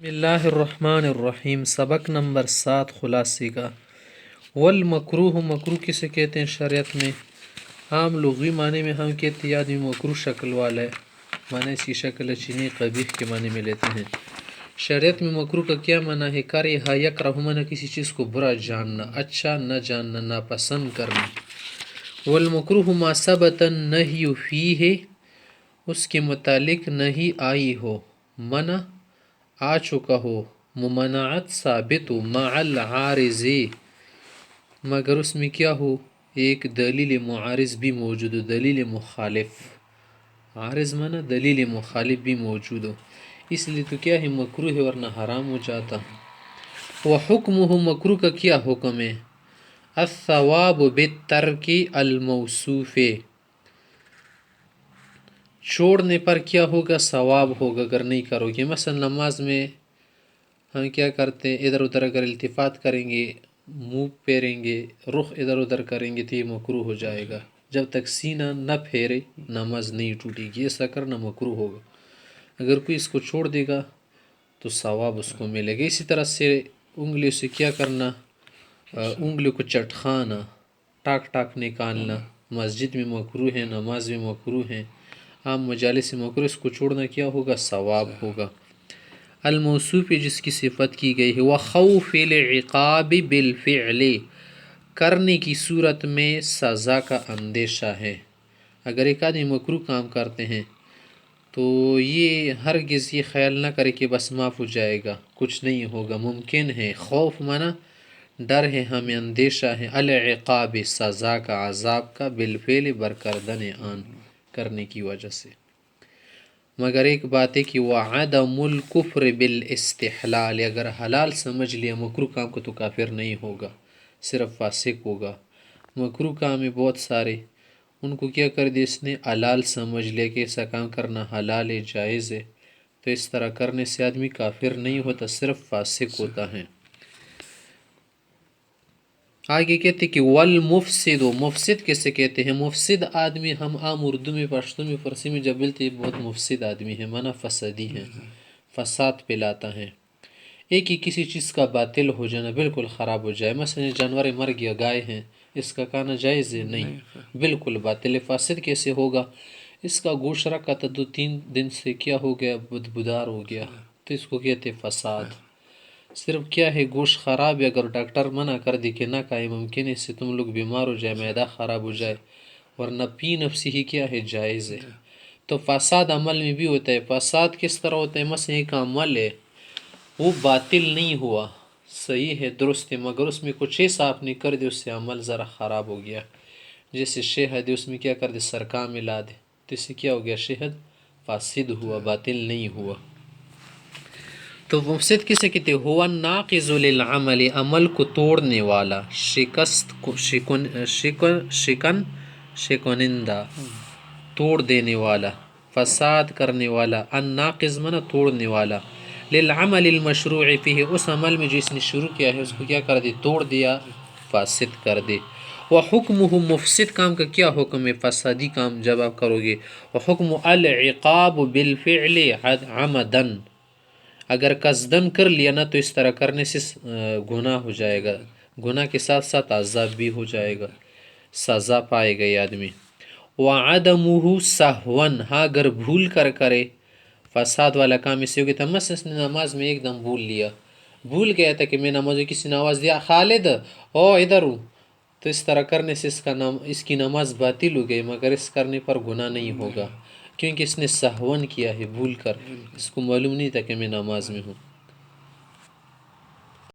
بسم اللہ الرحمن الرحیم، سبق نمبر 7 خلاصے کا۔ والمکروہ، مکروہ کسے کہتے ہیں شریعت میں؟ عام لغوی معنی میں ہم کہتے ہیں آدمی مکروہ شکل والا ہے، معنی اس کی شکل چینی قبیح کے معنی میں لیتے ہیں۔ شریعت میں مکروہ کا کیا معنی ہے؟ کرہ یکرہ، معنی کسی چیز کو برا جاننا، اچھا نہ جاننا، ناپسند کرنا۔ والمکروہ ما ثبت النہی فیہ، اس کے متعلق نہیں آئی ہو، منع آ چکا ہو، ممانعت ثابت ہو، مع العارض، مگر اس میں کیا ہو؟ ایک دلیل معارض بھی موجود ہو، دلیل مخالف۔ عارض معنی دلیل مخالف بھی موجود ہو، اس لیے تو کیا ہے مکروہ ہے، ورنہ حرام ہو جاتا۔ وحکمہ، مکروہ کا کیا حکم ہے؟ الثواب بالترک الموصوف، چھوڑنے پر کیا ہوگا؟ ثواب ہوگا اگر نہیں کرو گے۔ مثلا نماز میں ہم کیا کرتے ہیں؟ ادھر ادھر اگر التفات کریں گے، منہ پھیریں گے، رخ ادھر ادھر کریں گے تو یہ مکروہ ہو جائے گا۔ جب تک سینہ نہ پھیرے نماز نہیں ٹوٹے گی، ایسا کرنا مکروہ ہوگا۔ اگر کوئی اس کو چھوڑ دے گا تو ثواب اس کو ملے گا۔ اسی طرح سے انگلیوں سے کیا کرنا؟ انگلیوں کو چٹخانا، ٹاک ٹاک نکالنا، مسجد میں مکروہ ہے، نماز میں مکروہ ہے، عام مجالس میں مکروہ، اس کو چھوڑنا کیا ہوگا؟ ثواب ہوگا۔ الموصوف، جس کی صفت کی گئی ہے۔ وخوف العقاب بالفعل، کرنے کی صورت میں سزا کا اندیشہ ہے۔ اگر ایک آدمی مکروہ کام کرتے ہیں تو یہ ہرگز یہ خیال نہ کرے کہ بس معاف ہو جائے گا، کچھ نہیں ہوگا، ممکن ہے۔ خوف معنی ڈر ہے، ہمیں اندیشہ ہے، العقاب سزا کا، عذاب کا، بالفعل برکردن آن کرنے کی وجہ سے۔ مگر ایک بات ہے کہ وعدم الکفر بالاستحلال، اگر حلال سمجھ لیا مکروہ کام کو تو کافر نہیں ہوگا، صرف فاسق ہوگا۔ مکروہ کام ہے بہت سارے، ان کو کیا کر دیا اس نے؟ حلال سمجھ لیا کہ ایسا کام کرنا حلال ہے، جائز ہے، تو اس طرح کرنے سے آدمی کافر نہیں ہوتا، صرف فاسق ہوتا ہے۔ آگے کہتے کہ والمفسد، مفسد کسے کہتے ہیں؟ مفسد آدمی ہم عام اردو میں، پشتو میں، فارسی میں جب ملتے بہت مفسد آدمی ہے، معنی فسادی ہے، فساد پھیلاتا ہے۔ ایک ہی کسی چیز کا باطل ہو جانا، بالکل خراب ہو جائے، مثلا جانور مر گیا، گائے ہیں، اس کا کھانا جائز ہے؟ نہیں، بالکل باطل ہے۔ فاسد کیسے ہوگا؟ اس کا گوشت رکھا تھا 2-3 دن سے کیا ہو گیا؟ بدبودار ہو گیا، تو اس کو کہتے فساد۔ صرف کیا ہے؟ گوشت خراب ہے، اگر ڈاکٹر منع کر دی کہ نہ کھائے، ممکن ہے اس سے تم لوگ بیمار ہو جائے، معدہ خراب ہو جائے، ورنہ پی نفسی ہی کیا ہے؟ جائز ہے۔ تو فساد عمل میں بھی ہوتا ہے۔ فساد کس طرح ہوتا ہے؟ مثلا ایک عمل ہے، وہ باطل نہیں ہوا، صحیح ہے، درست ہے، مگر اس میں کچھ ایسا آپ نے کر دیا، اس سے عمل ذرا خراب ہو گیا۔ جیسے شہد ہے، اس میں کیا کر دے؟ سرکہ ملا دے، تو اس سے کیا ہو گیا؟ شہد فاسد ہوا، باطل نہیں ہوا۔ تو مفسد کسے کہتے؟ ہوا ناقض للعمل، عمل کو توڑنے والا، شکنندہ، توڑ دینے والا، فساد کرنے والا، الناقض معنی توڑنے والا، للعمل المشروع فیہ، اس عمل میں جس نے شروع کیا ہے اس کو کیا کر دے؟ توڑ دیا، فاسد کر دے۔ وحکمہ، مفسد کام کا کیا حکم ہے؟ فسادی کام جب آپ کرو گے۔ وحکم العقاب بالفعل عمدن، اگر قصدن کر لیا نا تو اس طرح کرنے سے گناہ ہو جائے گا، گناہ کے ساتھ ساتھ عذاب بھی ہو جائے گا، سزا پائے گا یہ آدمی۔ وعدمہ سہوا، ہاں اگر بھول کر کرے، فساد والا کام اس سے ہو گیا تھا، مثلا اس نے نماز میں ایک دم بھول لیا، بھول گیا تھا کہ میں نماز میں، کسی نے آواز دیا خالد او ادھر ہوں، تو اس طرح کرنے سے اس کی نماز باطل ہو گئی، مگر اس کرنے پر گناہ نہیں ہوگا، کیونکہ اس نے سہون کیا ہے، بھول کر، اس کو معلوم نہیں تھا کہ میں نماز میں ہوں۔